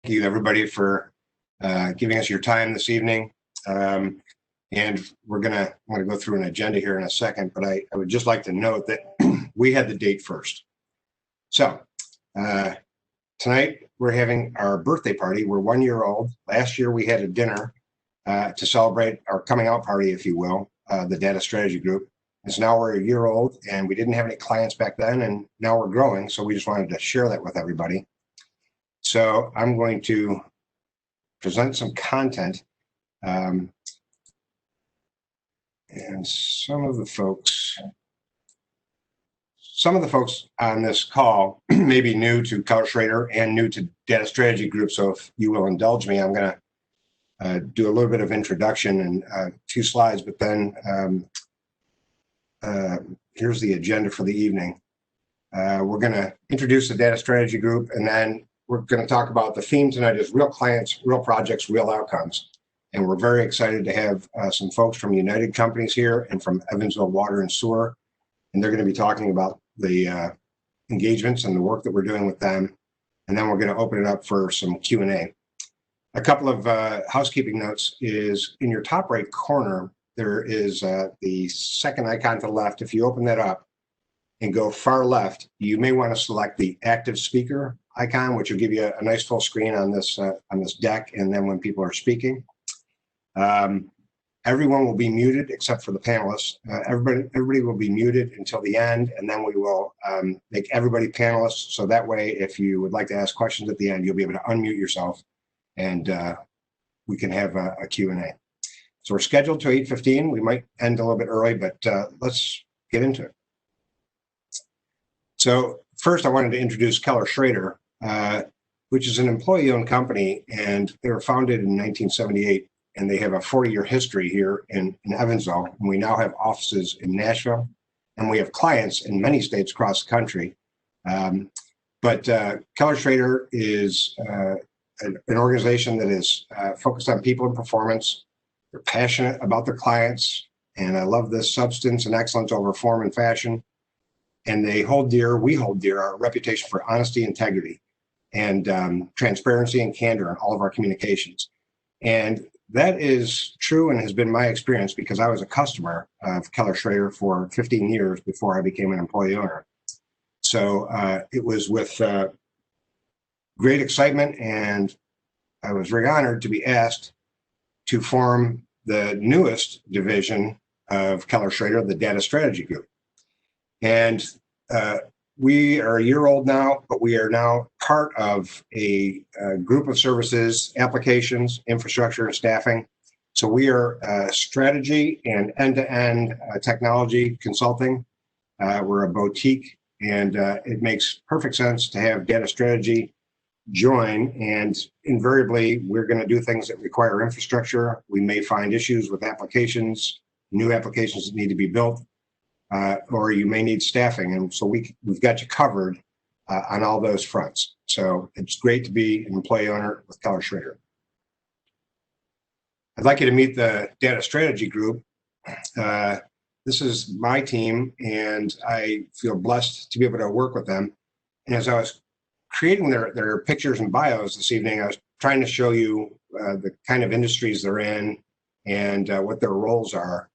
you, everybody, for giving us your time this evening. And I'm gonna go through an agenda here in a second, but I would just like to note that we had the date first. So tonight we're having our birthday party. We're 1 year old. Last year we had a dinner to celebrate our coming out party, if you will, the Data Strategy Group. And so now we're a year old, and we didn't have any clients back then, and now we're growing. So we just wanted to share that with everybody. So I'm going to present some content. And some of the folks on this call may be new to Keller Schroeder and new to Data Strategy Group. So if you will indulge me, I'm going to do a little bit of introduction and a few slides, but then here's the agenda for the evening. We're going to introduce the Data Strategy Group, and then we're going to talk about the theme tonight is real clients, real projects, real outcomes. And we're very excited to have some folks from United Companies here and from Evansville Water and Sewer. And they're going to be talking about the engagements and the work that we're doing with them. And then we're going to open it up for some Q&A. A couple of housekeeping notes is in your top right corner, there is the second icon to the left. If you open that up and go far left, you may want to select the active speaker icon, which will give you a nice full screen on this deck. And then when people are speaking, everyone will be muted except for the panelists. Everybody will be muted until the end, and then we will make everybody panelists. So that way, if you would like to ask questions at the end, you'll be able to unmute yourself, and we can have a Q&A. So we're scheduled to 8:15. We might end a little bit early, but let's get into it. So first, I wanted to introduce Keller Schroeder, which is an employee-owned company, and they were founded in 1978. And they have a 40-year history here in Evansville. And we now have offices in Nashville, and we have clients in many states across the country. But Keller Schroeder is an organization that is focused on people and performance. They're passionate about their clients, and I love this substance and excellence over form and fashion. And we hold dear our reputation for honesty, integrity, and transparency and candor in all of our communications. And that is true and has been my experience because I was a customer of Keller Schroeder for 15 years before I became an employee owner. So it was with great excitement, and I was very honored to be asked to form the newest division of Keller Schroeder, the Data Strategy Group. And we are a year old now, but we are now part of a group of services, applications, infrastructure, and staffing. So we are strategy and end-to-end technology consulting. We're a boutique, and it makes perfect sense to have data strategy join. And invariably, we're going to do things that require infrastructure. We may find issues with applications, new applications that need to be built. Or you may need staffing, and so we've got you covered on all those fronts. So it's great to be an employee owner with Keller Schroeder. I'd like you to meet the Data Strategy Group. This is my team, and I feel blessed to be able to work with them. And as I was creating their pictures and bios this evening, I was trying to show you the kind of industries they're in and what their roles are.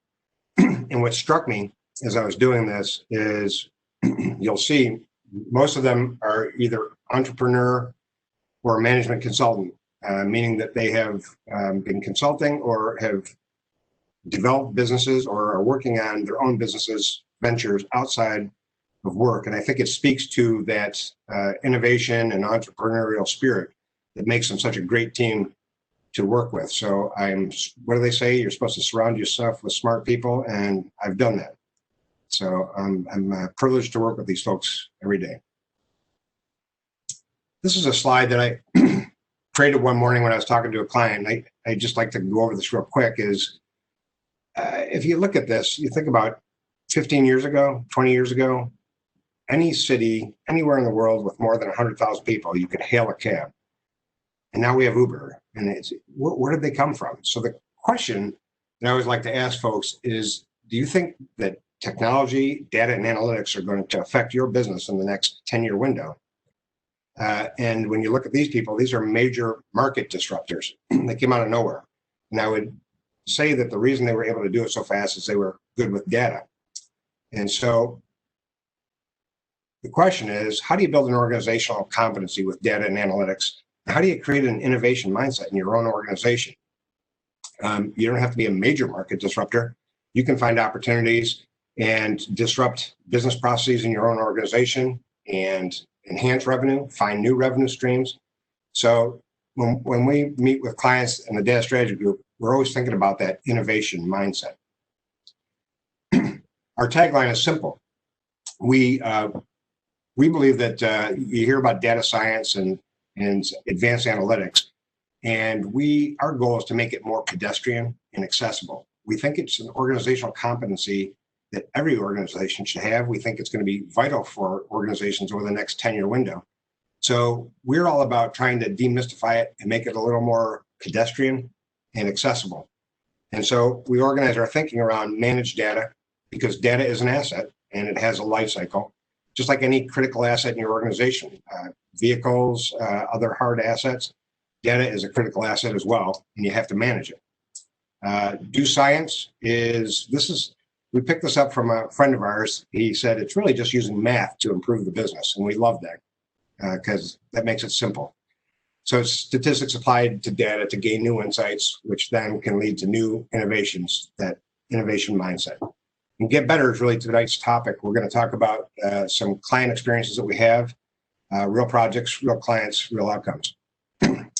And what struck me as I was doing this is you'll see most of them are either entrepreneur or management consultant, meaning that they have been consulting or have developed businesses or are working on their own businesses, ventures outside of work. And I think it speaks to that innovation and entrepreneurial spirit that makes them such a great team to work with. So what do they say? You're supposed to surround yourself with smart people, and I've done that. So I'm privileged to work with these folks every day. This is a slide that I created one morning when I was talking to a client. I just like to go over this real quick is if you look at this, you think about 15 years ago, 20 years ago, any city, anywhere in the world with more than 100,000 people, you could hail a cab. And now we have Uber. And where did they come from? So the question that I always like to ask folks is, do you think that technology, data, and analytics are going to affect your business in the next 10-year window? And when you look at these people, these are major market disruptors. They came out of nowhere. And I would say that the reason they were able to do it so fast is they were good with data. And so the question is, how do you build an organizational competency with data and analytics? How do you create an innovation mindset in your own organization? You don't have to be a major market disruptor. You can find opportunities and disrupt business processes in your own organization and enhance revenue, find new revenue streams. So when we meet with clients in the data strategy group, we're always thinking about that innovation mindset. Our tagline is simple. We believe that you hear about data science and advanced analytics, and our goal is to make it more pedestrian and accessible. We think it's an organizational competency that every organization should have. We think it's going to be vital for organizations over the next 10-year window. So we're all about trying to demystify it and make it a little more pedestrian and accessible. And so we organize our thinking around managed data, because data is an asset and it has a life cycle, just like any critical asset in your organization. Vehicles, other hard assets, data is a critical asset as well, and you have to manage it. Do science we picked this up from a friend of ours. He said it's really just using math to improve the business, and we love that because that makes it simple. So it's statistics applied to data to gain new insights, which then can lead to new innovations, that innovation mindset. And get better is really tonight's topic. We're going to talk about some client experiences that we have, real projects, real clients, real outcomes.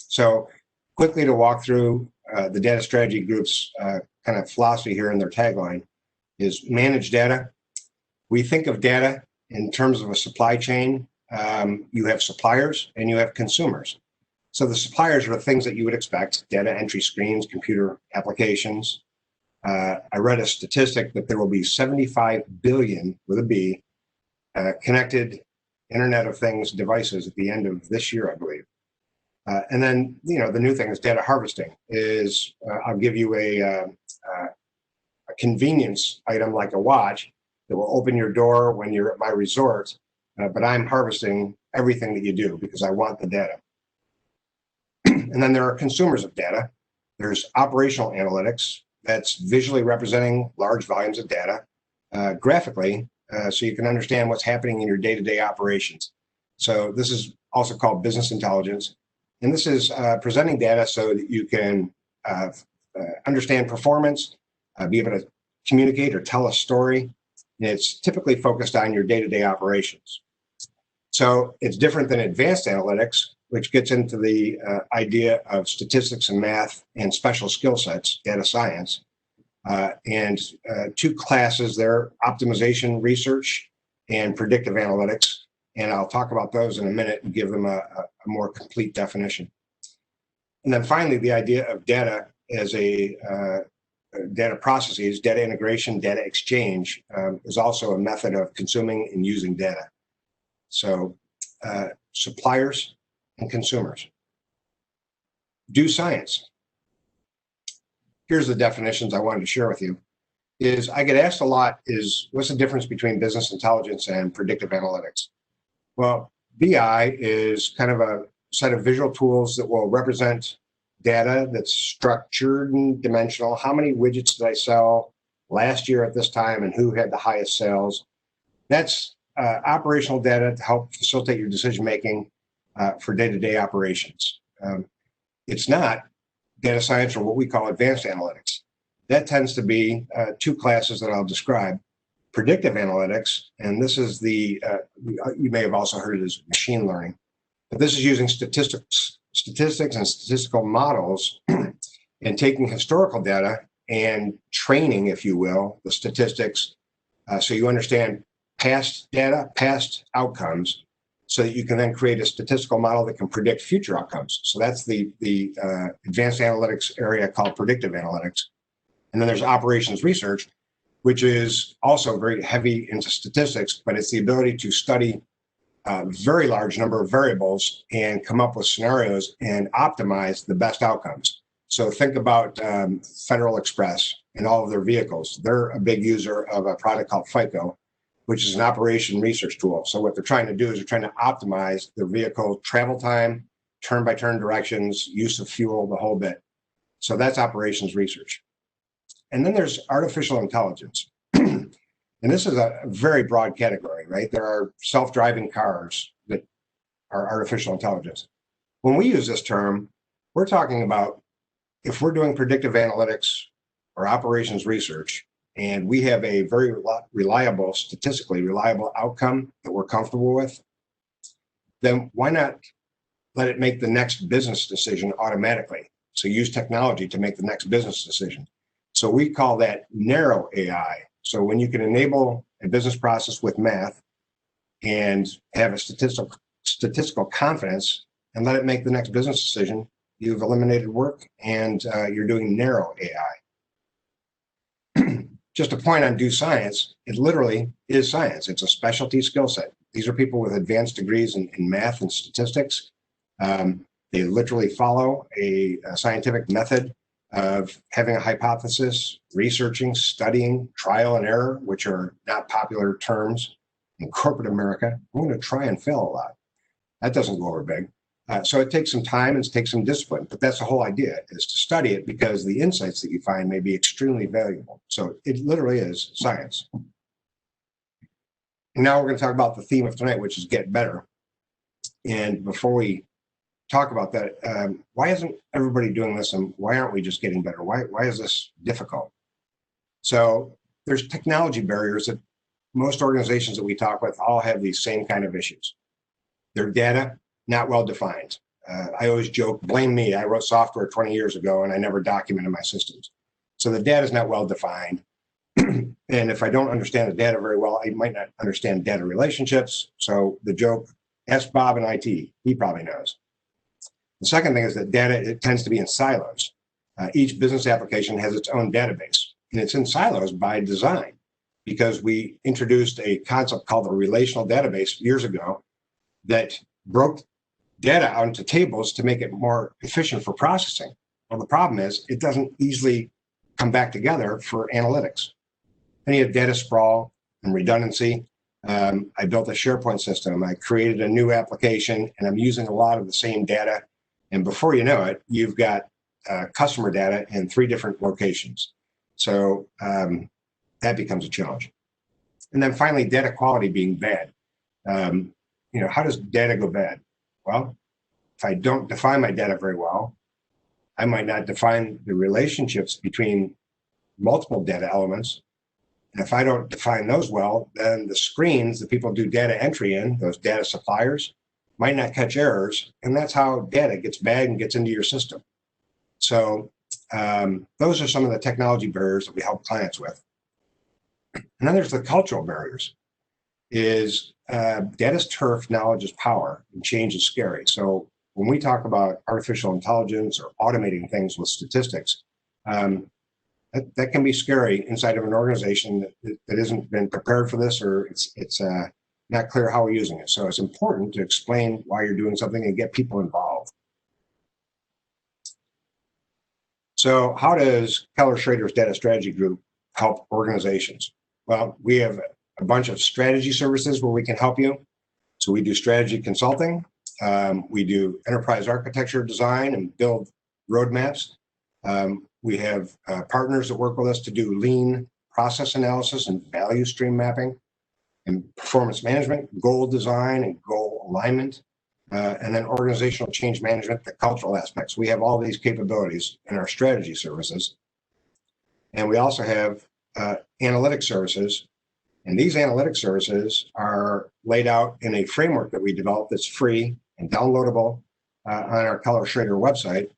So quickly to walk through the data strategy group's kind of philosophy here in their tagline is manage data. We think of data in terms of a supply chain. You have suppliers and you have consumers. So the suppliers are the things that you would expect: data entry screens, computer applications. I read a statistic that there will be 75 billion, with a B, connected Internet of Things devices at the end of this year, I believe. And then, the new thing is data harvesting. I'll give you a convenience item like a watch that will open your door when you're at my resort, but I'm harvesting everything that you do because I want the data. And then there are consumers of data. There's operational analytics. That's visually representing large volumes of data graphically, so you can understand what's happening in your day-to-day operations. So this is also called business intelligence. And this is presenting data so that you can understand performance, be able to communicate or tell a story. And it's typically focused on your day-to-day operations. So it's different than advanced analytics, which gets into the idea of statistics and math and special skill sets, data science. And two classes there: optimization research and predictive analytics. And I'll talk about those in a minute and give them a more complete definition. And then finally, the idea of data as data processes, data integration, data exchange is also a method of consuming and using data. So suppliers and consumers. Do science. Here's the definitions I wanted to share with you. I get asked a lot what's the difference between business intelligence and predictive analytics? Well, BI is kind of a set of visual tools that will represent data that's structured and dimensional. How many widgets did I sell last year at this time and who had the highest sales? That's operational data to help facilitate your decision-making for day-to-day operations. It's not data science or what we call advanced analytics. That tends to be two classes that I'll describe. Predictive analytics, and this is you may have also heard it as machine learning, but this is using statistics and statistical models and taking historical data and training, if you will, the statistics so you understand past data, past outcomes, so that you can then create a statistical model that can predict future outcomes. So that's the advanced analytics area called predictive analytics. And then there's operations research, which is also very heavy into statistics, but it's the ability to study a very large number of variables and come up with scenarios and optimize the best outcomes. So think about Federal Express and all of their vehicles. They're a big user of a product called FICO. which is an operation research tool. So what they're trying to do is they're trying to optimize their vehicle travel time, turn-by-turn directions, use of fuel, the whole bit. So that's operations research. And then there's artificial intelligence. And this is a very broad category, right? There are self-driving cars that are artificial intelligence. When we use this term, we're talking about if we're doing predictive analytics or operations research, and we have a very reliable, statistically reliable outcome that we're comfortable with, then why not let it make the next business decision automatically? So use technology to make the next business decision. So we call that narrow AI. So when you can enable a business process with math and have a statistical confidence and let it make the next business decision, you've eliminated work and you're doing narrow AI. Just a point on do science, it literally is science. It's a specialty skill set. These are people with advanced degrees in math and statistics. They literally follow a scientific method of having a hypothesis, researching, studying, trial and error, which are not popular terms in corporate America. I'm going to try and fail a lot. That doesn't go over big. So it takes some time and it takes some discipline, but that's the whole idea, is to study it because the insights that you find may be extremely valuable. So it literally is science. And now we're going to talk about the theme of tonight, which is get better. And before we talk about that, why isn't everybody doing this, and why aren't we just getting better? Why is this difficult? So there's technology barriers that most organizations that we talk with all have these same kind of issues. Their data, not well defined. I always joke, blame me. I wrote software 20 years ago and I never documented my systems. So the data is not well defined. And if I don't understand the data very well, I might not understand data relationships. So the joke, ask Bob in IT, he probably knows. The second thing is that data, it tends to be in silos. Each business application has its own database, and it's in silos by design because we introduced a concept called the relational database years ago that broke data out into tables to make it more efficient for processing. Well, the problem is it doesn't easily come back together for analytics. Then you have data sprawl and redundancy. I built a SharePoint system. I created a new application, and I'm using a lot of the same data. And before you know it, you've got customer data in 3 different locations. So that becomes a challenge. And then finally, data quality being bad. How does data go bad? Well, if I don't define my data very well, I might not define the relationships between multiple data elements. And if I don't define those well, then the screens that people do data entry in, those data suppliers, might not catch errors. And that's how data gets bad and gets into your system. So those are some of the technology barriers that we help clients with. And then there's the cultural barriers. Data's turf, knowledge is power, and change is scary. So when we talk about artificial intelligence or automating things with statistics, that can be scary inside of an organization that hasn't been prepared for this, or it's not clear how we're using it. So it's important to explain why you're doing something and get people involved. So how does Keller Schroeder's Data Strategy Group help organizations? Well, we have a bunch of strategy services where we can help you. So we do strategy consulting. We do enterprise architecture design and build roadmaps. We have partners that work with us to do lean process analysis and value stream mapping and performance management, goal design and goal alignment, and then organizational change management, the cultural aspects. We have all these capabilities in our strategy services. And we also have analytic services. And these analytic services are laid out in a framework that we developed that's free and downloadable on our Keller Schroeder website.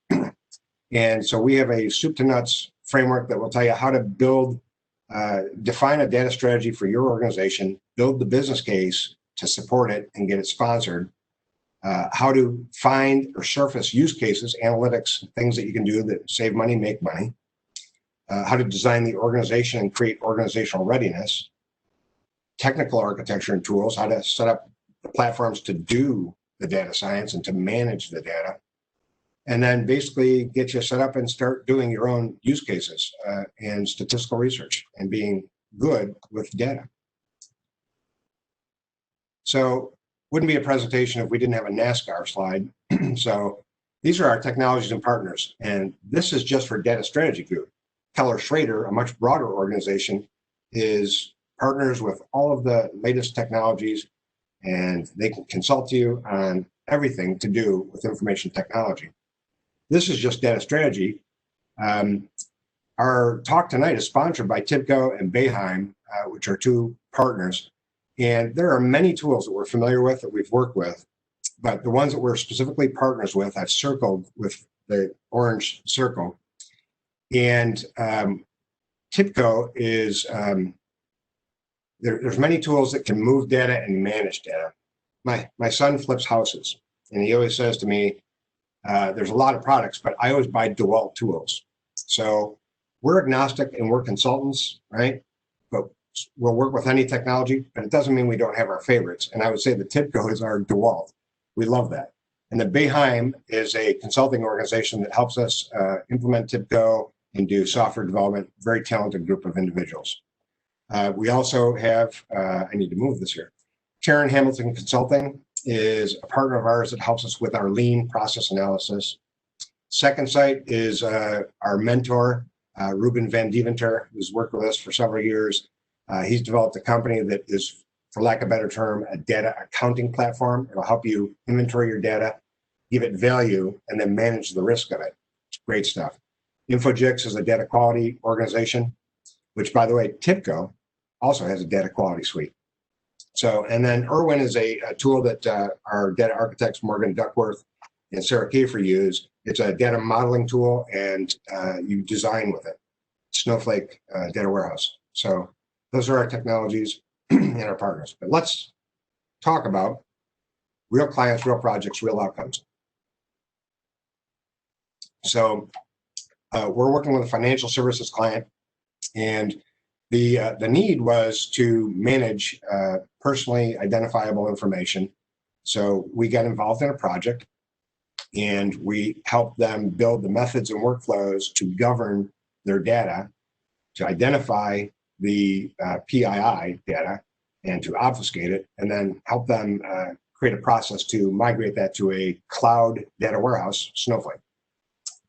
And so we have a soup to nuts framework that will tell you how to build, define a data strategy for your organization, build the business case to support it and get it sponsored, how to find or surface use cases, analytics, things that you can do that save money, make money, how to design the organization and create organizational readiness, technical architecture and tools, how to set up the platforms to do the data science and to manage the data, and then basically get you set up and start doing your own use cases and statistical research and being good with data. So wouldn't be a presentation if we didn't have a NASCAR slide. So these are our technologies and partners, and this is just for Data Strategy Group. Keller Schroeder, a much broader organization, is partners with all of the latest technologies, and they can consult you on everything to do with information technology. This is just Data Strategy. Our talk tonight is sponsored by TIBCO and Bayheim, which are two partners. And there are many tools that we're familiar with, that we've worked with, but the ones that we're specifically partners with, I've circled with the orange circle. And TIBCO is, there's many tools that can move data and manage data. My son flips houses, and he always says to me, there's a lot of products, but I always buy DeWalt tools. So we're agnostic and we're consultants, right? But we'll work with any technology, but it doesn't mean we don't have our favorites. And I would say the TIBCO is our DeWalt. We love that. And the Bayheim is a consulting organization that helps us implement TIBCO and do software development. Very talented group of individuals. We also have, I need to move this here. Karen Hamilton Consulting is a partner of ours that helps us with our lean process analysis. Second Sight is our mentor, Ruben Van Deventer, who's worked with us for several years. He's developed a company that is, for lack of a better term, a data accounting platform. It'll help you inventory your data, give it value, and then manage the risk of it. It's great stuff. Infogix is a data quality organization, which, by the way, TIBCO also has a data quality suite. So, and then Irwin is a tool that our data architects, Morgan Duckworth and Sarah Kiefer, use. It's a data modeling tool, and you design with it. Snowflake data warehouse. So those are our technologies and our partners. But let's talk about real clients, real projects, real outcomes. So we're working with a financial services client, and the need was to manage personally identifiable information. So we got involved in a project, and we helped them build the methods and workflows to govern their data, to identify the PII data and to obfuscate it, and then help them create a process to migrate that to a cloud data warehouse, Snowflake.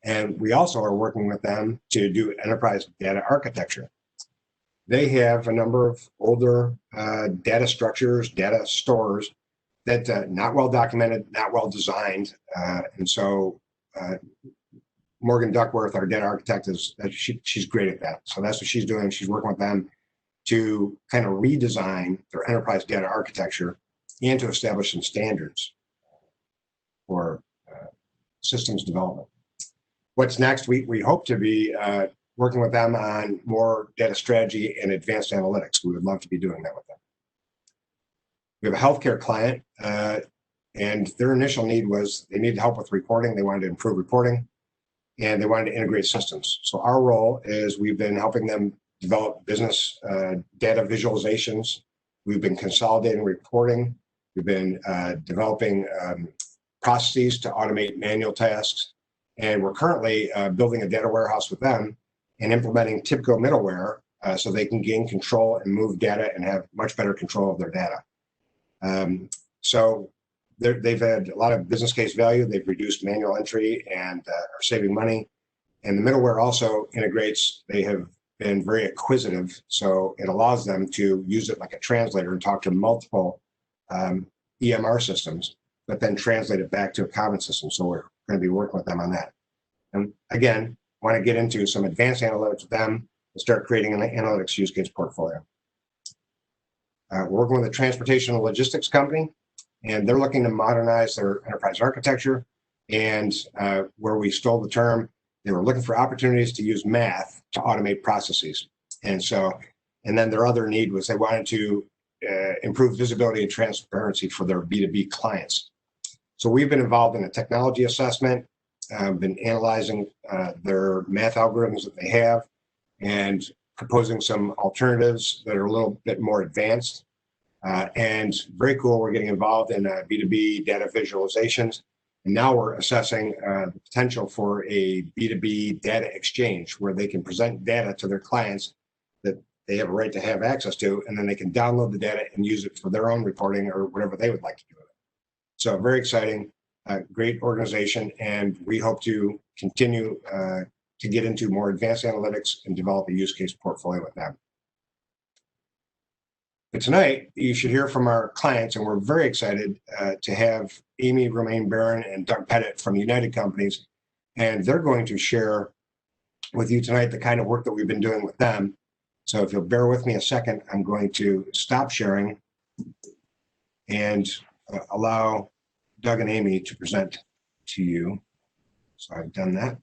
And we also are working with them to do enterprise data architecture. They have a number of older data structures, data stores that not well documented, not well designed. And so Morgan Duckworth, our data architect, she's great at that. So that's what she's doing. She's working with them to kind of redesign their enterprise data architecture and to establish some standards for systems development. What's next? We hope to be working with them on more data strategy and advanced analytics. We would love to be doing that with them. We have a healthcare client, and their initial need was they needed help with reporting. They wanted to improve reporting, and they wanted to integrate systems. So our role is we've been helping them develop business data visualizations. We've been consolidating reporting. We've been developing processes to automate manual tasks. And we're currently building a data warehouse with them and implementing TIBCO middleware so they can gain control and move data and have much better control of their data. So they've had a lot of business case value. They've reduced manual entry and are saving money. And the middleware also integrates. They have been very acquisitive, so it allows them to use it like a translator and talk to multiple EMR systems, but then translate it back to a common system. So we're going to be working with them on that. And again, want to get into some advanced analytics with them and start creating an analytics use case portfolio. We're working with a transportation and logistics company, and they're looking to modernize their enterprise architecture. And where we stole the term, they were looking for opportunities to use math to automate processes. And then their other need was they wanted to improve visibility and transparency for their B2B clients. So we've been involved in a technology assessment, been analyzing their math algorithms that they have, and proposing some alternatives that are a little bit more advanced. And very cool, we're getting involved in B2B data visualizations. And now we're assessing the potential for a B2B data exchange where they can present data to their clients that they have a right to have access to, and then they can download the data and use it for their own reporting or whatever they would like to do with it. So very exciting, great organization, and we hope to continue to get into more advanced analytics and develop a use case portfolio with them. But tonight, you should hear from our clients, and we're very excited to have Amy Romaine-Barron and Doug Pettit from United Companies, and they're going to share with you tonight the kind of work that we've been doing with them. So if you'll bear with me a second, I'm going to stop sharing and allow Doug and Amy to present to you. So I've done that.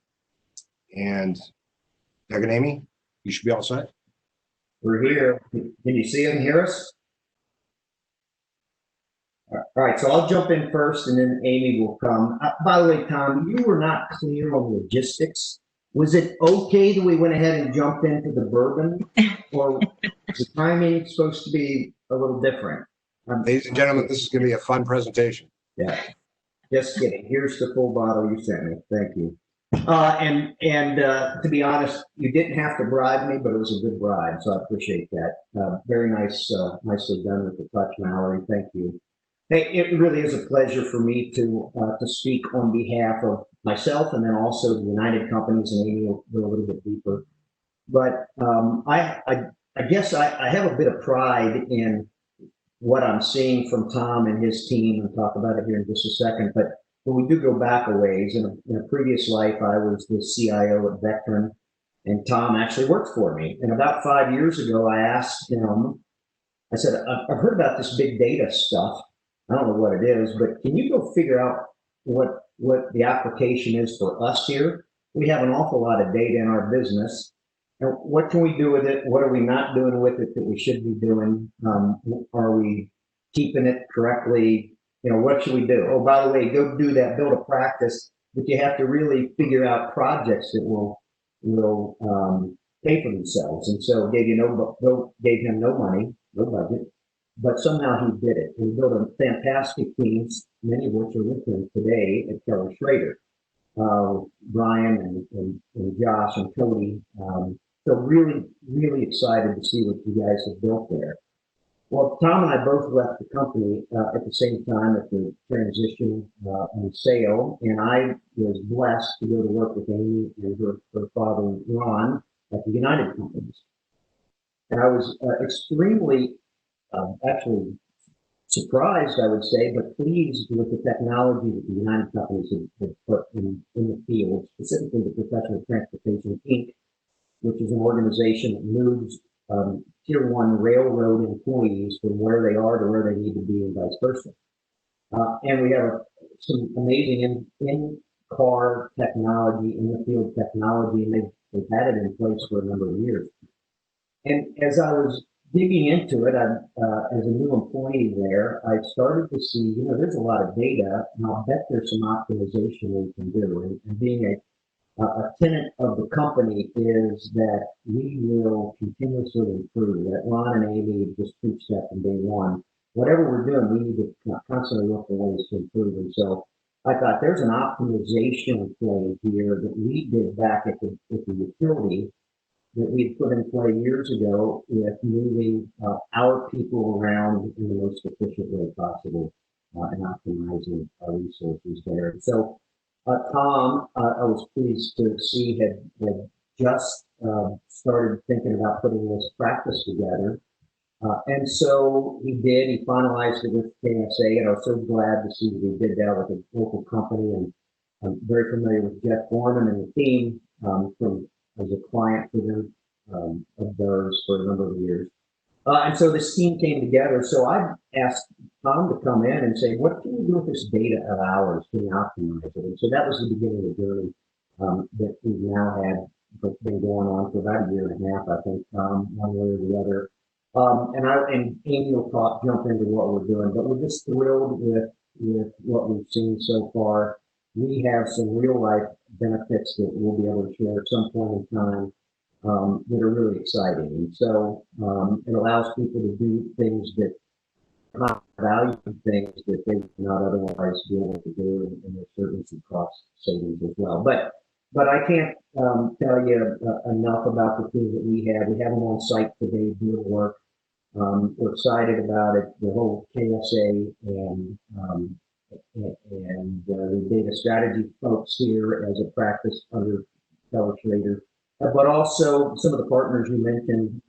And Doug and Amy, you should be all set. We're here. Can you see and hear us? All right, so I'll jump in first and then Amy will come. By the way, Tom, you were not clear on logistics. Was it okay that we went ahead and jumped into the bourbon, or the timing supposed to be a little different? Ladies and gentlemen, this is going to be a fun presentation. Yeah, just kidding. Here's the full bottle you sent me. Thank you. And to be honest, you didn't have to bribe me, but it was a good bribe, so I appreciate that. Very nice, nicely done with the touch, Mallory. Thank you. Hey, it really is a pleasure for me to speak on behalf of myself and then also the United Companies, and Amy will go a little bit deeper. But I guess I have a bit of pride in what I'm seeing from Tom and his team, and talk about it here in just a second. But when we do go back a ways, in a previous life, I was the CIO at Vectren, and Tom actually worked for me. And about 5 years ago, I asked him, I said, I've heard about this big data stuff. I don't know what it is, but can you go figure out what the application is for us here? We have an awful lot of data in our business. And what can we do with it? What are we not doing with it that we should be doing? Are we keeping it correctly? You know, what should we do? Oh, by the way, go do that, build a practice, but you have to really figure out projects that will pay for themselves. And so gave him no money, no budget, but somehow he did it. He built a fantastic team, many of which are with him today at Keller Schroeder. Brian and Josh and Cody. So really, really excited to see what you guys have built there. Well, Tom and I both left the company at the same time at the transition and sale, and I was blessed to go to work with Amy and her father, Ron, at the United Companies. And I was extremely, actually surprised, I would say, but pleased with the technology that the United Companies have put in the field, specifically the Professional Transportation Inc., which is an organization that moves Tier 1 railroad employees from where they are to where they need to be and vice versa. And we have some amazing in-car technology, in the field technology, and they've had it in place for a number of years. And as I was digging into it, as a new employee there, I started to see, there's a lot of data, and I'll bet there's some optimization we can do. And being a tenet of the company is that we will continuously improve. That Ron and Amy just preached that from day one. Whatever we're doing, we need to constantly look for ways to improve. And so I thought there's an optimization play here that we did back at the utility that we had put in play years ago with moving our people around in the most efficient way possible and optimizing our resources there. So Tom, I was pleased to see had just started thinking about putting this practice together. And so he did, he finalized it with KSA, and I was so glad to see that he did that with a local company. And I'm very familiar with Jeff Foreman and the team as a client for them of theirs for a number of years. And so this team came together. So I asked Tom to come in and say, what can we do with this data of ours? Can we optimize it? And so that was the beginning of the journey that we've now had, been going on for about a year and a half, I think, one way or the other. And Amy will jump into what we're doing, but we're just thrilled with what we've seen so far. We have some real life benefits that we'll be able to share at some point in time that are really exciting. And so it allows people to do things that value things that they would not otherwise be able to do, and there's certainly some cost savings as well. But But I can't tell you enough about the team that we have. We have them on site today doing work. We're excited about it. The whole KSA and the data strategy folks here as a practice under Keller Schroeder, but also some of the partners you mentioned,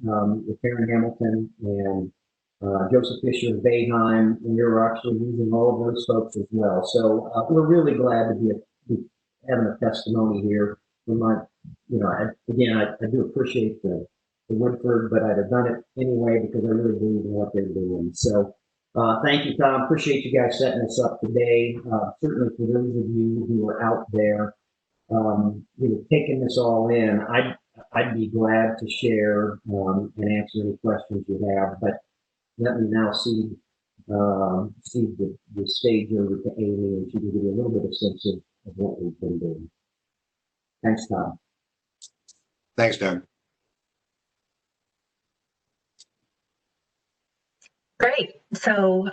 with Karen Hamilton and Joseph Fisher and Bayheim. We're actually using all of those folks as well. So we're really glad to be having a testimony here. We might, I do appreciate the Woodford, but I'd have done it anyway because I really believe in what they're doing. So thank you, Tom. Appreciate you guys setting us up today. Certainly for those of you who are out there, taking this all in, I'd be glad to share and answer any questions you have. But let me now see the stage over to Amy, and she can give you a little bit of sense of what we've been doing. Thanks, Tom. Thanks, Doug. Great. So,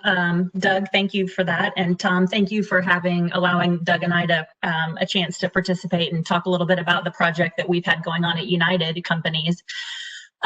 Doug, thank you for that. And Tom, thank you for allowing Doug and I to a chance to participate and talk a little bit about the project that we've had going on at United Companies.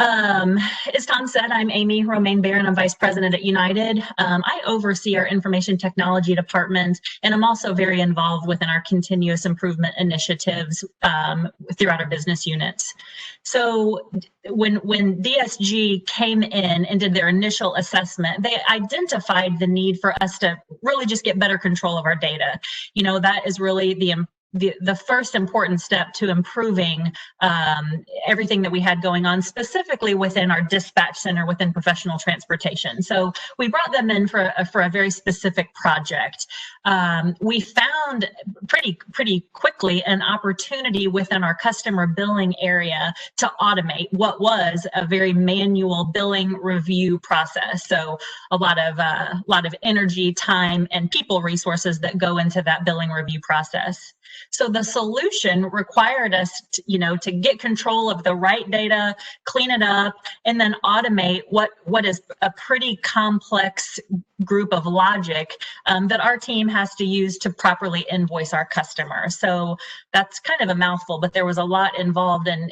As Tom said, I'm Amy Romaine-Barron. I'm Vice President at United. I oversee our information technology department, and I'm also very involved within our continuous improvement initiatives throughout our business units. So when DSG came in and did their initial assessment, they identified the need for us to really just get better control of our data. That is really the first important step to improving everything that we had going on, specifically within our dispatch center within professional transportation. So we brought them in for a very specific project. We found pretty quickly an opportunity within our customer billing area to automate what was a very manual billing review process. So a lot of energy, time, and people resources that go into that billing review process. So the solution required us to get control of the right data, clean it up, and then automate what is a pretty complex group of logic that our team has to use to properly invoice our customers. So that's kind of a mouthful, but there was a lot involved in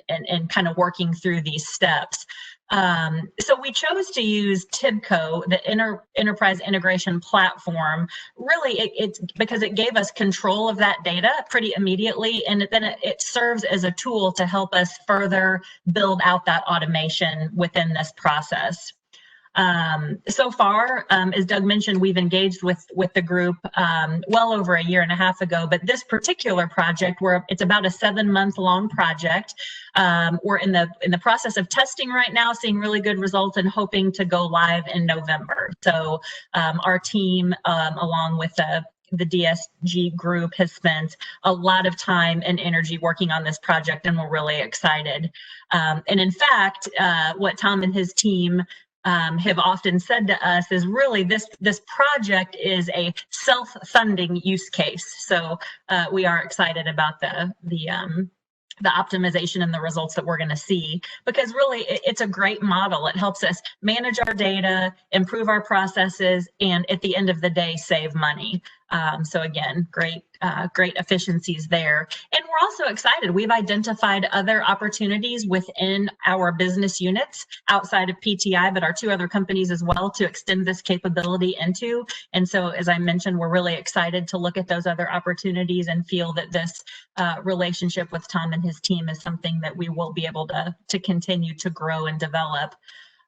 kind of working through these steps. So we chose to use TIBCO, the Enterprise Integration Platform. Really, it's because it gave us control of that data pretty immediately, and then it serves as a tool to help us further build out that automation within this process. So far, as Doug mentioned, we've engaged with the group well over a year and a half ago, but this particular project, it's about a 7-month-long project. We're in the process of testing right now, seeing really good results and hoping to go live in November. So our team, along with the DSG group, has spent a lot of time and energy working on this project, and we're really excited. And in fact, what Tom and his team have often said to us is really this project is a self-funding use case. So we are excited about the optimization and the results that we're going to see, because really it's a great model. It helps us manage our data, improve our processes, and at the end of the day, save money. So again, great efficiencies there. And we're also excited. We've identified other opportunities within our business units outside of PTI, but our 2 other companies as well, to extend this capability into. And so, as I mentioned, we're really excited to look at those other opportunities and feel that this relationship with Tom and his team is something that we will be able to continue to grow and develop.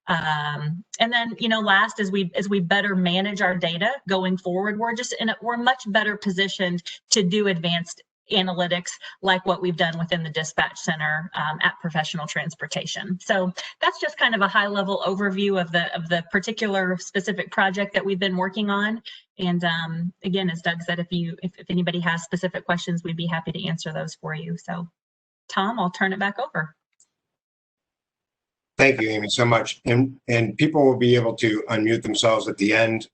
And then, last, as we better manage our data going forward, we're much better positioned to do advanced analytics like what we've done within the dispatch center at professional transportation. So that's just kind of a high-level overview of the particular specific project that we've been working on. And again, as Doug said, if anybody has specific questions, we'd be happy to answer those for you. So, Tom, I'll turn it back over. Thank you, Amy, so much. And people will be able to unmute themselves at the end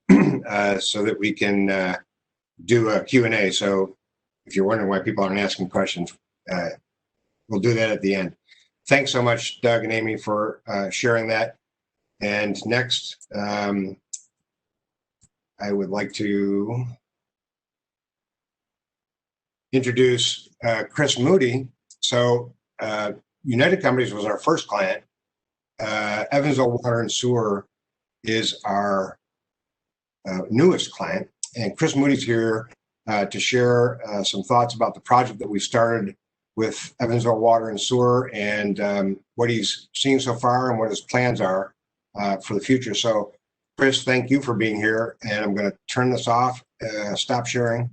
so that we can do a Q&A. So if you're wondering why people aren't asking questions, we'll do that at the end. Thanks so much, Doug and Amy, for sharing that. And next, I would like to introduce Chris Moody, So United Companies was our first client. Evansville Water and Sewer is our newest client. And Chris Moody's here to share some thoughts about the project that we started with Evansville Water and Sewer and what he's seen so far and what his plans are for the future. So Chris, thank you for being here. And I'm going to turn this off, stop sharing.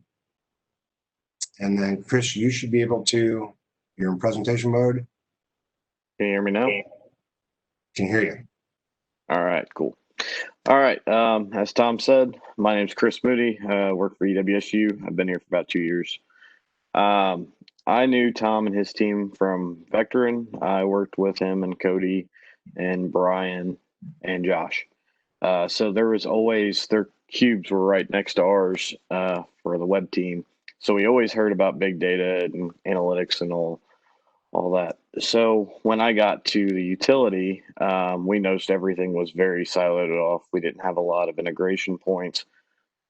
And then Chris, you should be able to, you're in presentation mode. Can you hear me now? Can hear you. All right, cool. All right, as Tom said, my name's Chris Moody. I work for EWSU. I've been here for about 2 years. I knew Tom and his team from Vectorin. I worked with him and Cody and Brian and Josh. So there was always, their cubes were right next to ours for the web team. So we always heard about big data and analytics and all that. So when I got to the utility, we noticed everything was very siloed off. We didn't have a lot of integration points.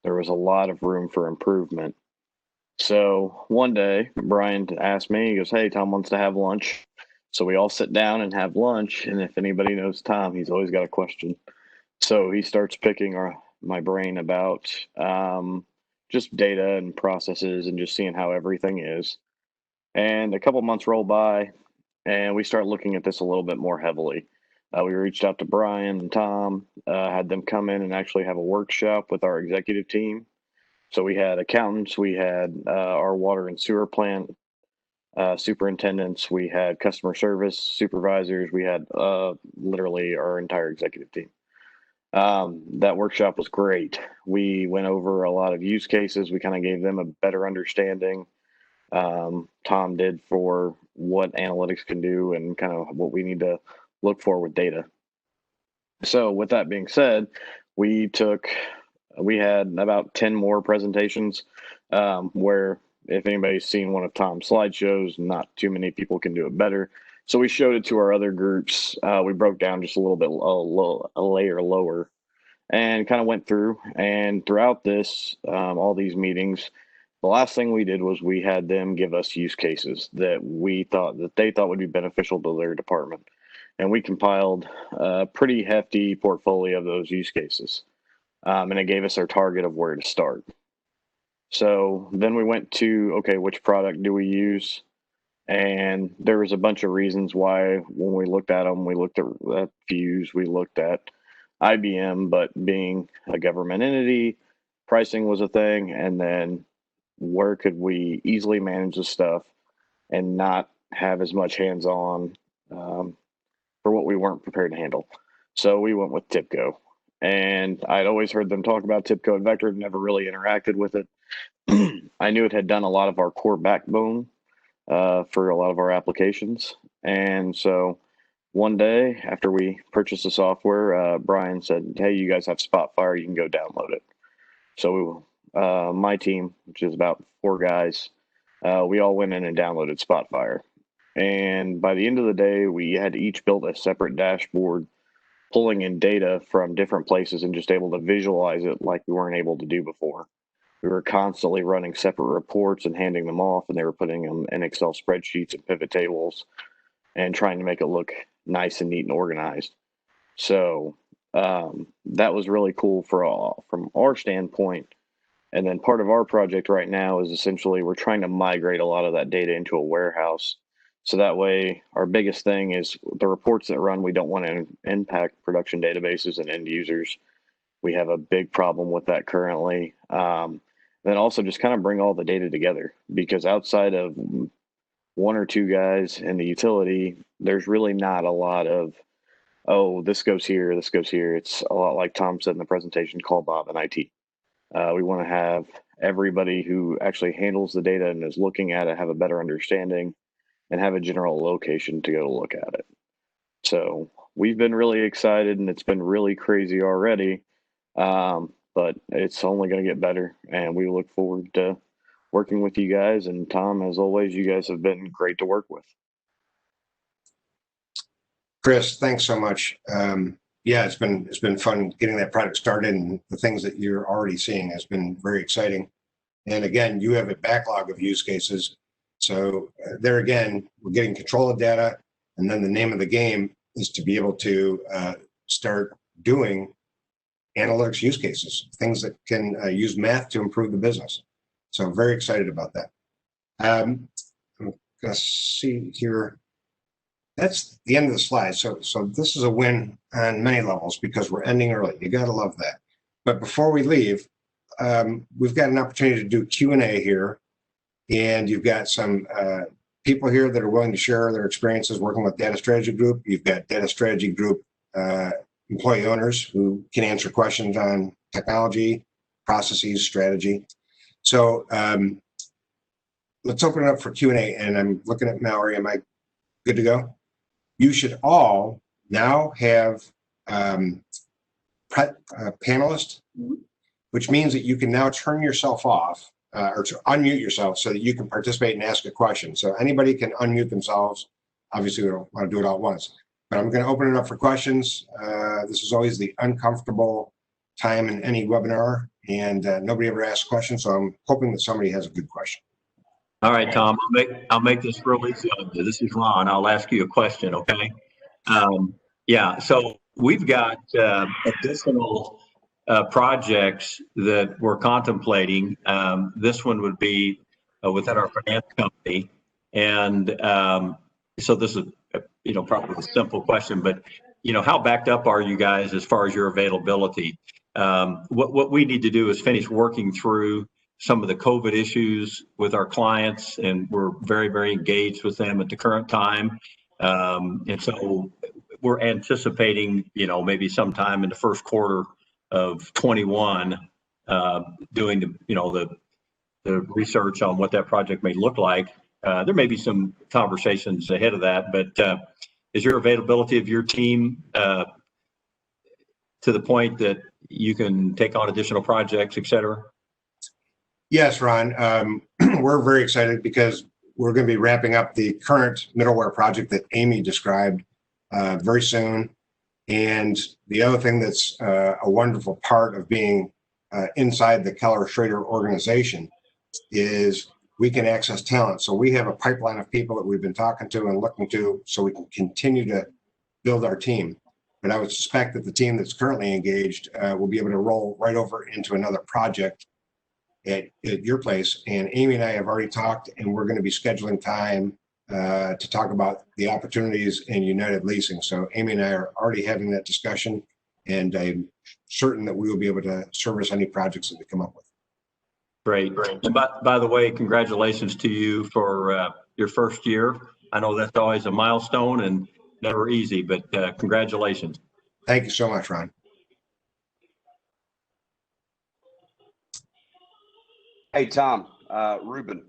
There was a lot of room for improvement. So one day, Brian asked me, he goes, "Hey, Tom wants to have lunch." So we all sit down and have lunch. And if anybody knows Tom, he's always got a question. So he starts picking my brain about just data and processes and just seeing how everything is. And a couple months roll by, and we start looking at this a little bit more heavily. We reached out to Brian and Tom, had them come in and actually have a workshop with our executive team. So we had accountants, we had our water and sewer plant superintendents, we had customer service supervisors, we had literally our entire executive team. That workshop was great. We went over a lot of use cases. We kind of gave them a better understanding. Tom did for what analytics can do and kind of what we need to look for with data. So with that being said, we had about 10 more presentations where if anybody's seen one of Tom's slideshows, not too many people can do it better. So we showed it to our other groups. We broke down just a little bit a layer lower and kind of went through. And throughout this, all these meetings, the last thing we did was we had them give us use cases that they thought would be beneficial to their department. And we compiled a pretty hefty portfolio of those use cases. And it gave us our target of where to start. So then we went to, okay, which product do we use? And there was a bunch of reasons why when we looked at them, we looked at Fuse, we looked at IBM, but being a government entity, pricing was a thing. And then where could we easily manage the stuff and not have as much hands-on for what we weren't prepared to handle. So we went with TIPCO. And I'd always heard them talk about TIPCO and Vector, never really interacted with it. I knew it had done a lot of our core backbone for a lot of our applications. And so one day after we purchased the software, Brian said, "Hey, you guys have Spotfire, you can go download it." So my team, which is about 4 guys, we all went in and downloaded Spotfire. And by the end of the day, we had each built a separate dashboard, pulling in data from different places and just able to visualize it like we weren't able to do before. We were constantly running separate reports and handing them off, and they were putting them in Excel spreadsheets and pivot tables and trying to make it look nice and neat and organized. So that was really cool from our standpoint. And then part of our project right now is essentially we're trying to migrate a lot of that data into a warehouse. So that way, our biggest thing is the reports that run, we don't want to impact production databases and end users. We have a big problem with that currently. Then also just kind of bring all the data together, because outside of 1 or 2 guys in the utility, there's really not a lot of, oh, this goes here, this goes here. It's a lot like Tom said in the presentation, call Bob in IT. We want to have everybody who actually handles the data and is looking at it have a better understanding and have a general location to go look at it. So we've been really excited, and it's been really crazy already, but it's only going to get better, and we look forward to working with you guys. And Tom, as always, you guys have been great to work with. Chris, thanks so much. Yeah, it's been fun getting that product started, and the things that you're already seeing has been very exciting. And again, you have a backlog of use cases. So there again, we're getting control of data, and then the name of the game is to be able to start doing analytics use cases, things that can use math to improve the business. So I'm very excited about that. I'm going to see here. That's the end of the slide. So this is a win on many levels because we're ending early. You got to love that. But before we leave, we've got an opportunity to do Q&A here. And you've got some people here that are willing to share their experiences working with Data Strategy Group. You've got Data Strategy Group employee owners who can answer questions on technology, processes, strategy. So let's open it up for Q&A. And I'm looking at Mallory. Am I good to go? You should all now have panelists, which means that you can now turn yourself off or to unmute yourself so that you can participate and ask a question. So anybody can unmute themselves. Obviously, we don't want to do it all at once, but I'm going to open it up for questions. This is always the uncomfortable time in any webinar, and nobody ever asks questions, so I'm hoping that somebody has a good question. All right, Tom, I'll make this real easy on you. This is Ron. I'll ask you a question, okay? Yeah, so we've got additional projects that we're contemplating. This one would be within our finance company. And so this is, probably a simple question, but, how backed up are you guys as far as your availability? What we need to do is finish working through some of the COVID issues with our clients, and we're very, very engaged with them at the current time. And so we're anticipating, maybe sometime in the first quarter of 21, doing the research on what that project may look like. There may be some conversations ahead of that, but is your availability of your team to the point that you can take on additional projects, et cetera? Yes, Ron. We're very excited because we're going to be wrapping up the current middleware project that Amy described very soon. And the other thing that's a wonderful part of being inside the Keller Schroeder organization is we can access talent. So we have a pipeline of people that we've been talking to and looking to so we can continue to build our team. But I would suspect that the team that's currently engaged will be able to roll right over into another project at your place. And Amy and I have already talked, and we're going to be scheduling time to talk about the opportunities in United Leasing. So Amy and I are already having that discussion, and I'm certain that we will be able to service any projects that we come up with. Great. And by the way, congratulations to you for your first year. I know that's always a milestone and never easy, but congratulations. Thank you so much, Ron. Hey, Tom, Ruben,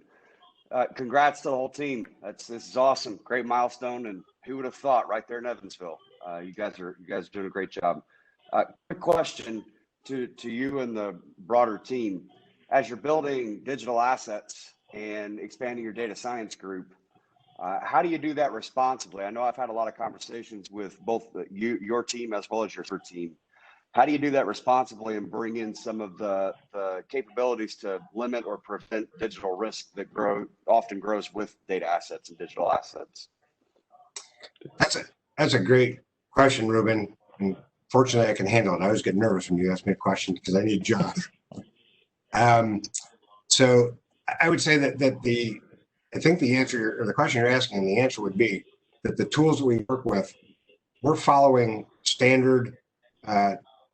congrats to the whole team. This is awesome. Great milestone. And who would have thought right there in Evansville? You guys are doing a great job. Quick question to you and the broader team. As you're building digital assets and expanding your data science group, how do you do that responsibly? I know I've had a lot of conversations with both your team as well as your team. How do you do that responsibly and bring in some of the capabilities to limit or prevent digital risk that often grows with data assets and digital assets? That's a great question, Ruben. And fortunately, I can handle it. I always get nervous when you ask me a question because I need jobs. So I would say that I think the answer, or the question you're asking, the answer would be that the tools that we work with, we're following standard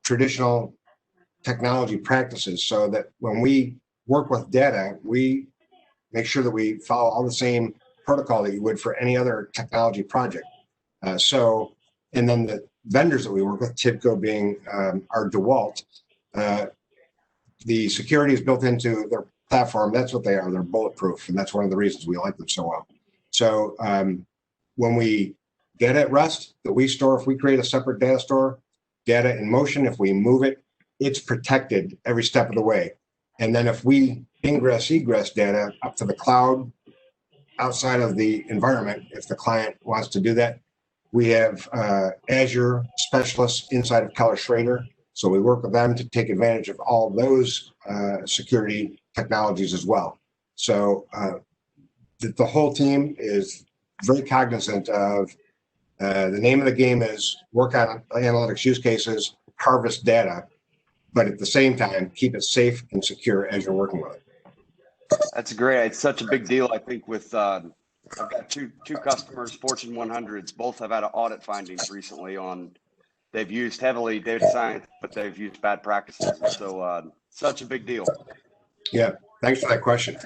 traditional technology practices, so that when we work with data, we make sure that we follow all the same protocol that you would for any other technology project. And then the vendors that we work with, TIBCO being our DeWalt, the security is built into their platform. That's what they are. They're bulletproof, and that's one of the reasons we like them so well. So when we data at rest that we store, if we create a separate data store, data in motion, if we move it, it's protected every step of the way. And then if we egress data up to the cloud outside of the environment, if the client wants to do that, we have Azure specialists inside of Keller Schroeder. So we work with them to take advantage of all those security technologies as well. So the whole team is very cognizant of the name of the game is work on analytics use cases, harvest data, but at the same time, keep it safe and secure as you're working with it. That's great. It's such a big deal. I think with I've got two customers, Fortune 100s, both have had audit findings recently on they've used heavily data science, but they've used bad practices. So such a big deal. Yeah, thanks for that question.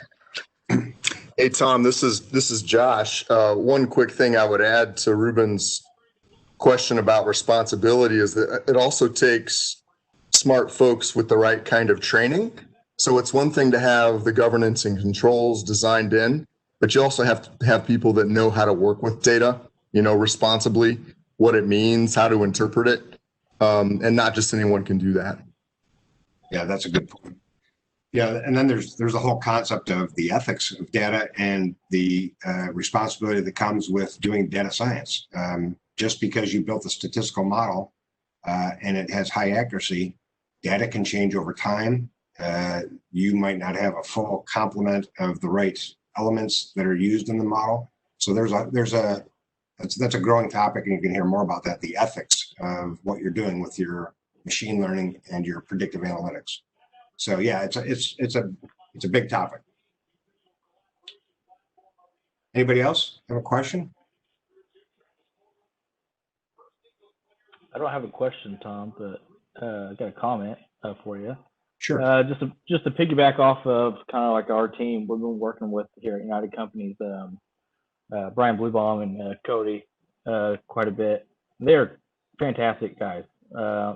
Hey, Tom, this is Josh. One quick thing I would add to Ruben's question about responsibility is that it also takes smart folks with the right kind of training. So it's one thing to have the governance and controls designed in, but you also have to have people that know how to work with data, responsibly, what it means, how to interpret it, and not just anyone can do that. Yeah, that's a good point. Yeah, and then there's the whole concept of the ethics of data and the responsibility that comes with doing data science. Just because you built a statistical model and it has high accuracy, data can change over time. You might not have a full complement of the right elements that are used in the model. So that's a growing topic, and you can hear more about that, the ethics of what you're doing with your machine learning and your predictive analytics. So yeah, it's a big topic. Anybody else have a question? I don't have a question, Tom, but I got a comment for you. Sure. Just to piggyback off of kind of like our team we've been working with here at United Companies, Brian Bluebaum and Cody quite a bit. They're fantastic guys.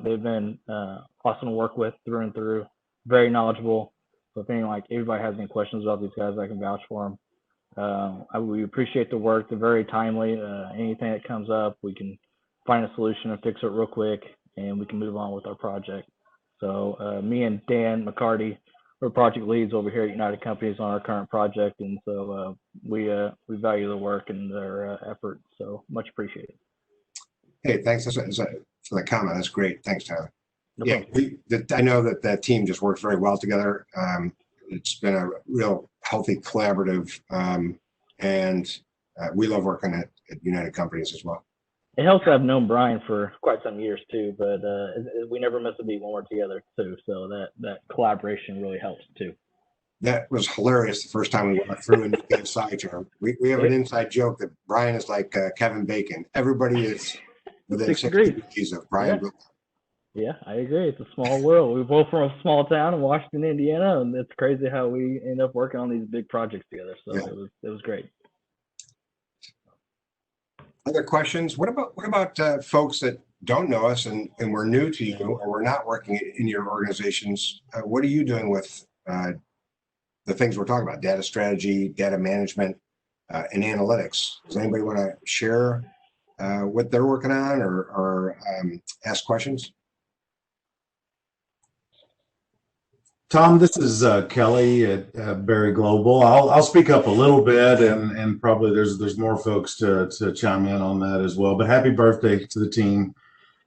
They've been awesome to work with through and through. Very knowledgeable. So if everybody has any questions about these guys, I can vouch for them. We appreciate the work. They're very timely. Anything that comes up, we can find a solution and fix it real quick, and we can move on with our project. So me and Dan McCarty are project leads over here at United Companies on our current project, and so we value the work and their effort. So much appreciated. Hey, thanks for the comment. That's great. Thanks, Tyler. No yeah, I know that team just works very well together. It's been a real healthy collaborative, and we love working at United Companies as well. It helps. I've known Brian for quite some years too, but we never miss a beat when we're together too. So that collaboration really helps too. That was hilarious the first time we went through and did a side term. We have an inside joke that Brian is like Kevin Bacon. Everybody is within 6 degrees of Brian. Yeah. Yeah, I agree. It's a small world. We're both from a small town in Washington, Indiana, and it's crazy how we end up working on these big projects together. So yeah. It was great. Other questions? What about folks that don't know us and we're new to you, or we're not working in your organizations? What are you doing with the things we're talking about, data strategy, data management, and analytics? Does anybody want to share what they're working on or ask questions? Tom, this is Kelly at Berry Global. I'll speak up a little bit, and probably there's more folks to chime in on that as well. But happy birthday to the team.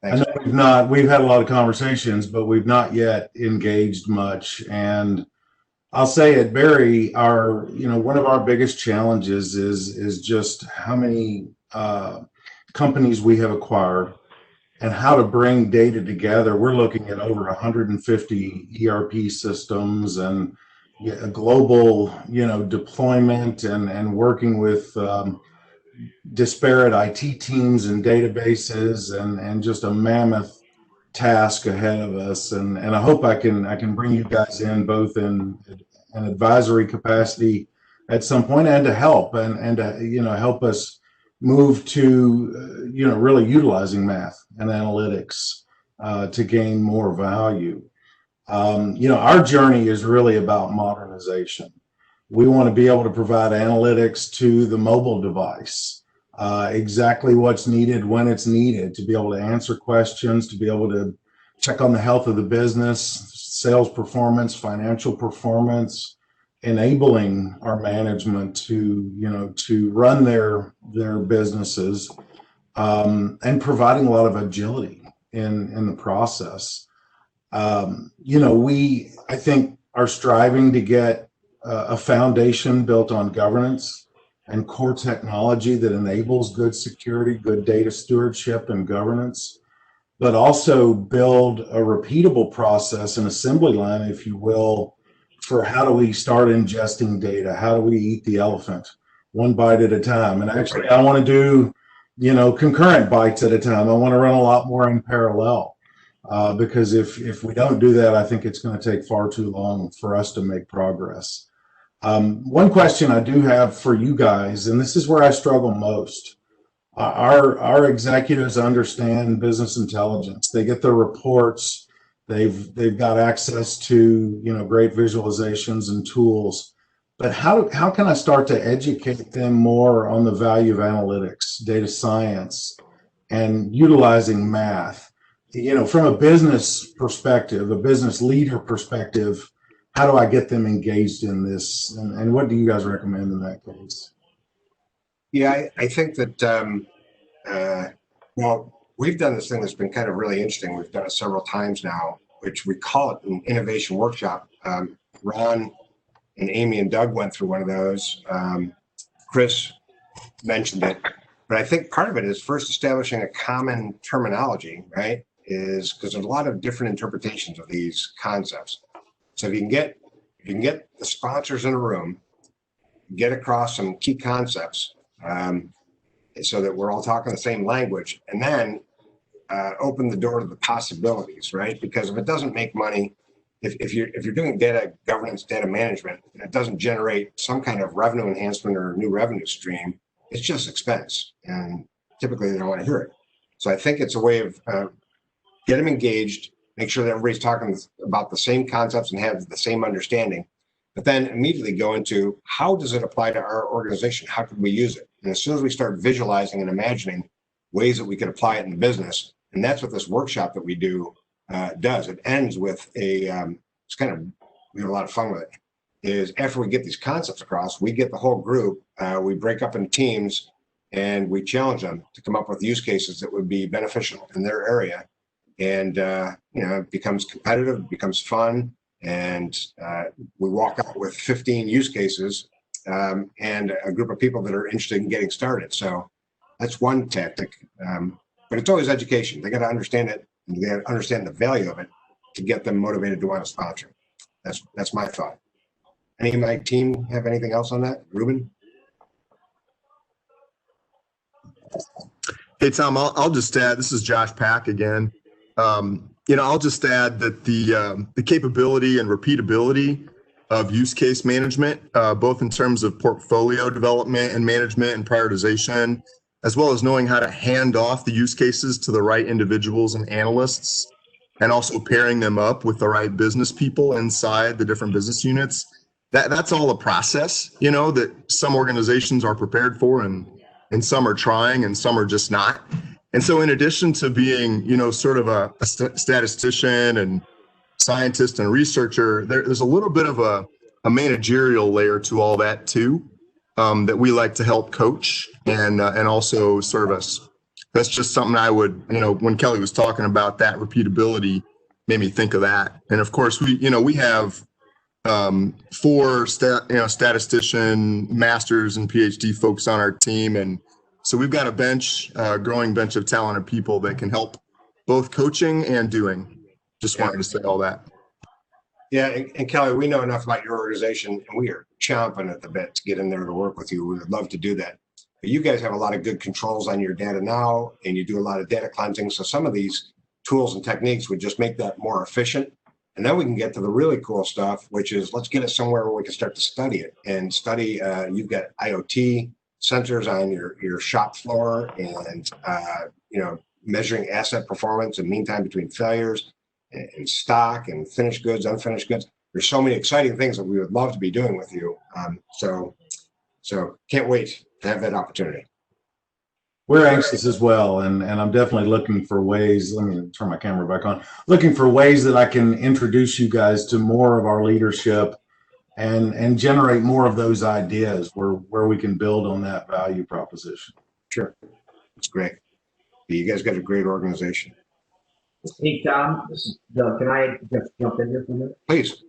Thanks. I know we've had a lot of conversations, but we've not yet engaged much. And I'll say at Berry, one of our biggest challenges is just how many companies we have acquired and how to bring data together. We're looking at over 150 ERP systems and a global, deployment and working with disparate IT teams and databases and just a mammoth task ahead of us. And I hope I can bring you guys in both in an advisory capacity at some point and to help and to, help us move to, really utilizing math and analytics to gain more value. Our journey is really about modernization. We want to be able to provide analytics to the mobile device, exactly what's needed when it's needed, to be able to answer questions, to be able to check on the health of the business, sales performance, financial performance, enabling our management to run their businesses, and providing a lot of agility in the process. I think are striving to get a foundation built on governance and core technology that enables good security, good data stewardship and governance, but also build a repeatable process, an assembly line, if you will, for how do we start ingesting data? How do we eat the elephant one bite at a time? And actually, I want to do, concurrent bites at a time. I want to run a lot more in parallel. Because if we don't do that, I think it's going to take far too long for us to make progress. One question I do have for you guys, and this is where I struggle most. Our executives understand business intelligence. They get their reports. They've got access to great visualizations and tools. But how can I start to educate them more on the value of analytics, data science, and utilizing math? From a business perspective, a business leader perspective, how do I get them engaged in this? And what do you guys recommend in that case? Yeah, I think that, well, we've done this thing that's been kind of really interesting. We've done it several times now, which we call it an innovation workshop. Ron and Amy and Doug went through one of those. Chris mentioned it. But I think part of it is first establishing a common terminology, right? Is because there's a lot of different interpretations of these concepts. So if you can get the sponsors in a room, get across some key concepts, so that we're all talking the same language, and then open the door to the possibilities, right? Because if it doesn't make money, if you're doing data governance, data management, and it doesn't generate some kind of revenue enhancement or new revenue stream, it's just expense, and typically they don't want to hear it. So I think it's a way of get them engaged, make sure that everybody's talking about the same concepts and have the same understanding, but then immediately go into how does it apply to our organization? How can we use it? And as soon as we start visualizing and imagining ways that we can apply it in the business, and that's what this workshop that we do does. It ends with it's kind of, we have a lot of fun with it, is after we get these concepts across, we get the whole group, we break up in teams, and we challenge them to come up with use cases that would be beneficial in their area. And, it becomes competitive, it becomes fun. And we walk out with 15 use cases and a group of people that are interested in getting started. So that's one tactic. But it's always education. They got to understand it, and they got to understand the value of it to get them motivated to want to sponsor. That's my thought. Any of my team have anything else on that? Ruben? Hey, Tom, I'll just add, this is Josh Pack again. I'll just add that the capability and repeatability of use case management, both in terms of portfolio development and management and prioritization, as well as knowing how to hand off the use cases to the right individuals and analysts, and also pairing them up with the right business people inside the different business units. That's all a process, that some organizations are prepared for, and some are trying and some are just not. And so in addition to being, sort of a statistician and scientist and researcher, there's a little bit of a managerial layer to all that too, that we like to help coach and also service. That's just something I would, when Kelly was talking about that repeatability, made me think of that. And of course, we have 4 statistician, masters and PhD folks on our team. And so we've got a growing bench of talented people that can help both coaching and doing. Just wanted to say all that. Yeah, and Kelly, we know enough about your organization, and we are chomping at the bit to get in there to work with you. We would love to do that. But you guys have a lot of good controls on your data now, and you do a lot of data cleansing. So some of these tools and techniques would just make that more efficient. And then we can get to the really cool stuff, which is let's get it somewhere where we can start to study it and study. You've got IoT sensors on your shop floor, and measuring asset performance and mean time between failures, and stock and finished goods, unfinished goods. There's so many exciting things that we would love to be doing with you. So can't wait to have that opportunity. We're anxious as well, and I'm definitely looking for ways. Let me turn my camera back on. Looking for ways that I can introduce you guys to more of our leadership and generate more of those ideas where we can build on that value proposition. Sure, it's great. You guys got a great organization. Hey, Tom, this is Doug. Can I just jump in here for a minute? Please.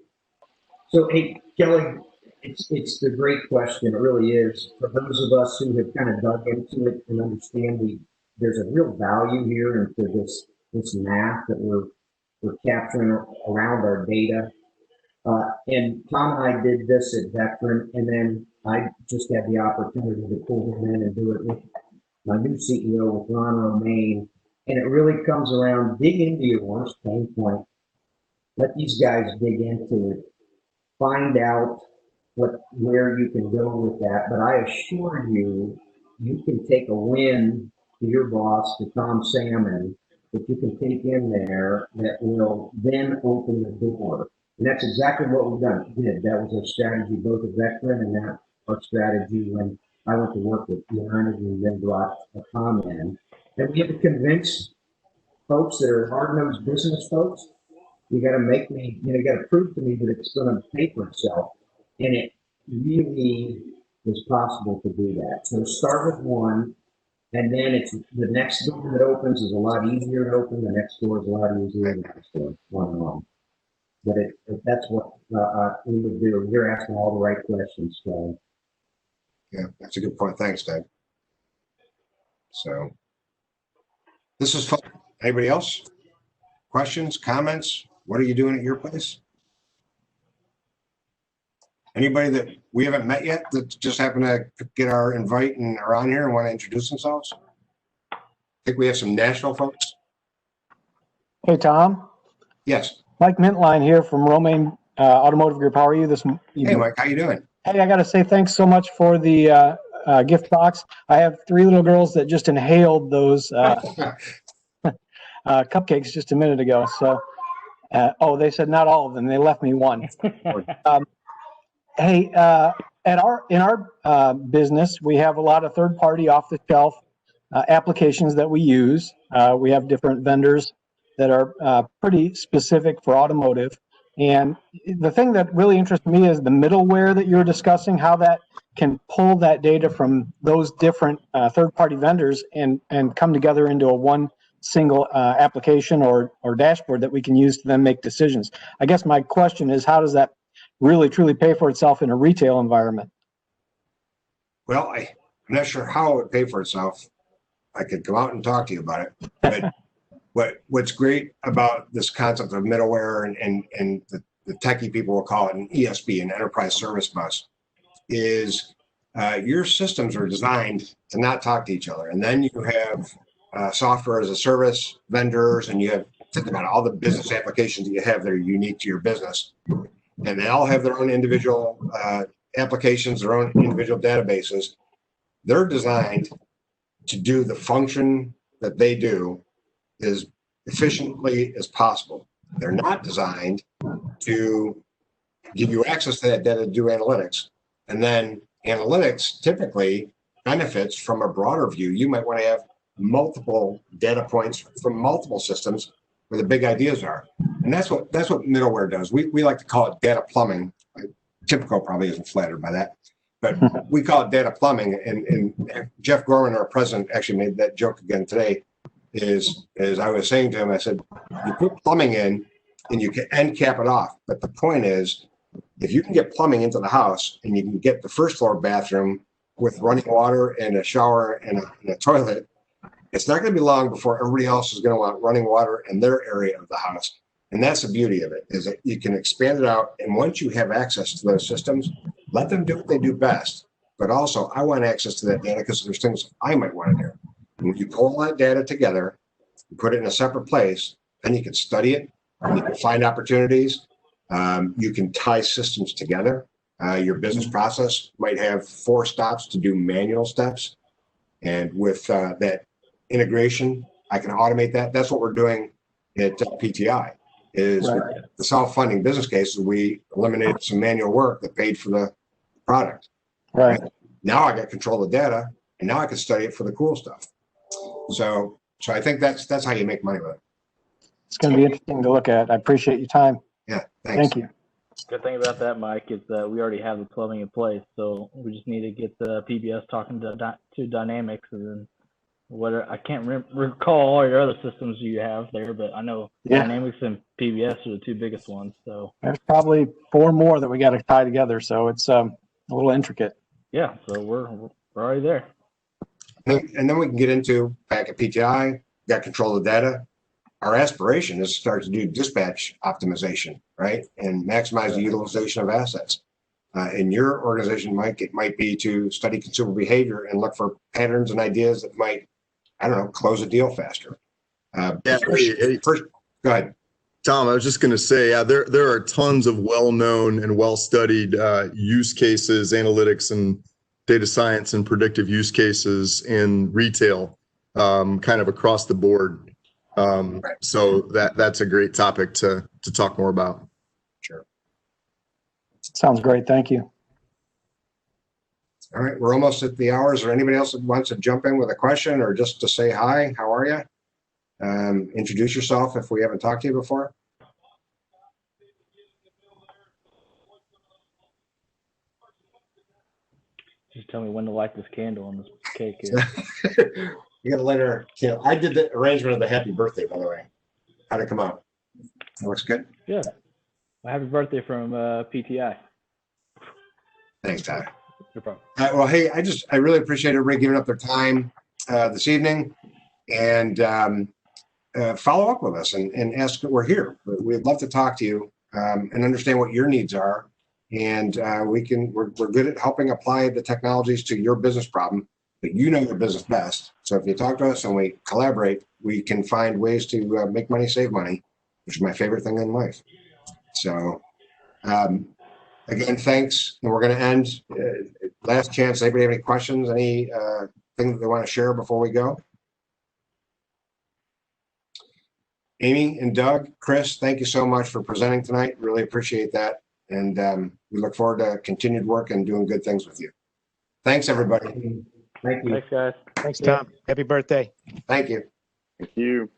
So, hey, Kelly, It's the great question. It really is. For those of us who have kind of dug into it and understand there's a real value here into this math that we're capturing around our data. And Tom and I did this at Veteran, and then I just had the opportunity to pull him in and do it with my new CEO, with Ron Romaine. And it really comes around, dig into your worst pain point. Let these guys dig into it. Find out where you can go with that. But I assure you, you can take a win to your boss, to Tom Salmon, that you can take in there that will then open the door. And that's exactly what we've done. That was our strategy, both at Veteran and that our strategy when I went to work with United and then brought Tom in. And we have to convince folks that are hard-nosed business folks, you got to make me, you got to prove to me that it's going to pay for itself. And it really is possible to do that. So start with one, and then it's the next door that opens is a lot easier to open. The next door is a lot easier than the next door, one. But that's what we would do. You're asking all the right questions, so. Yeah, that's a good point. Thanks, Doug. So this is fun. Anybody else? Questions, comments? What are you doing at your place? Anybody that we haven't met yet that just happened to get our invite and are on here and want to introduce themselves? I think we have some national folks. Hey, Tom. Yes. Mike Mintline here from Romaine Automotive Group. How are you this evening? Hey, Mike. How you doing? Hey, I got to say thanks so much for the gift box. I have 3 little girls that just inhaled those cupcakes just a minute ago. So, they said not all of them. They left me one. Hey, in our business, we have a lot of third-party, off-the-shelf applications that we use. We have different vendors that are pretty specific for automotive. And the thing that really interests me is the middleware that you're discussing, how that can pull that data from those different third-party vendors and come together into a one single application or dashboard that we can use to then make decisions. I guess my question is, how does that really truly pay for itself in a retail environment? Well, I'm not sure how it would pay for itself. I could go out and talk to you about it. But what's great about this concept of middleware and the techie people will call it an ESB, an enterprise service bus, is your systems are designed to not talk to each other. And then you have software as a service vendors, and you have, think about all the business applications that you have that are unique to your business. And they all have their own individual applications, their own individual databases. They're designed to do the function that they do as efficiently as possible. They're not designed to give you access to that data to do analytics. And then analytics typically benefits from a broader view. You might want to have multiple data points from multiple systems where the big ideas are. And that's what middleware does. We like to call it data plumbing. Typical probably isn't flattered by that, but we call it data plumbing. And Jeff Gorman, our president, actually made that joke again today. Is as I was saying to him, I said, you put plumbing in and you can end cap it off. But the point is, if you can get plumbing into the house and you can get the first floor bathroom with running water and a shower and a toilet, it's not going to be long before everybody else is going to want running water in their area of the house. And that's the beauty of it, is that you can expand it out. And once you have access to those systems, let them do what they do best. But also, I want access to that data because there's things I might want to do. And when you pull all that data together and put it in a separate place, then you can study it, you can find opportunities, you can tie systems together. Your business process might have 4 stops to do manual steps. And with that integration, I can automate that. That's what we're doing at PTI. Is Right. the self-funding business cases, we eliminated some manual work that paid for the product. Right. Now I got control of the data, and now I can study it for the cool stuff. So I think that's how you make money with it. It's going to be interesting to look at. I appreciate your time. Yeah, thanks. Thank you. Good thing about that, Mike, is that we already have the plumbing in place, so we just need to get the PBS talking to Dynamics, and then what I can't recall all your other systems you have there, but I know Yeah. Dynamics and PBS are the two biggest ones. So There's probably 4 more that we got to tie together. So it's a little intricate. yeah, so we're already there. And then we can get into back at PTI, got control of the data. Our aspiration is to start to do dispatch optimization, right? And maximize the utilization of assets. In your organization, Mike, it might be to study consumer behavior and look for patterns and ideas that might, I don't know, close a deal faster. First, go ahead. Tom, I was just going to say, yeah, there are tons of well-known and well-studied use cases, analytics and data science and predictive use cases in retail, kind of across the board. So that's a great topic to talk more about. Sure. Sounds great. Thank you. All right, we're almost at the hour. Is there anybody else that wants to jump in with a question or just to say hi? How are you? Introduce yourself if we haven't talked to you before. Just tell me when to light this candle on this cake here. You got to light our candle. I did the arrangement of the happy birthday, by the way. How'd it come out? It looks good. Yeah. Well, happy birthday from PTI. Thanks, Ty. No problem. Well, hey, I really appreciate everybody giving up their time this evening and follow up with us and ask. We're here. We'd love to talk to you and understand what your needs are. And we're good at helping apply the technologies to your business problem, but you know your business best. So if you talk to us and we collaborate, we can find ways to make money, save money, which is my favorite thing in life. So again, thanks. And we're going to end. Last chance. Anybody have any questions? Any thing that they want to share before we go? Amy and Doug, Chris, thank you so much for presenting tonight. Really appreciate that. And we look forward to continued work and doing good things with you. Thanks, everybody. Thank you. Thanks, guys. Thanks, Tom. Happy birthday. Thank you. Thank you.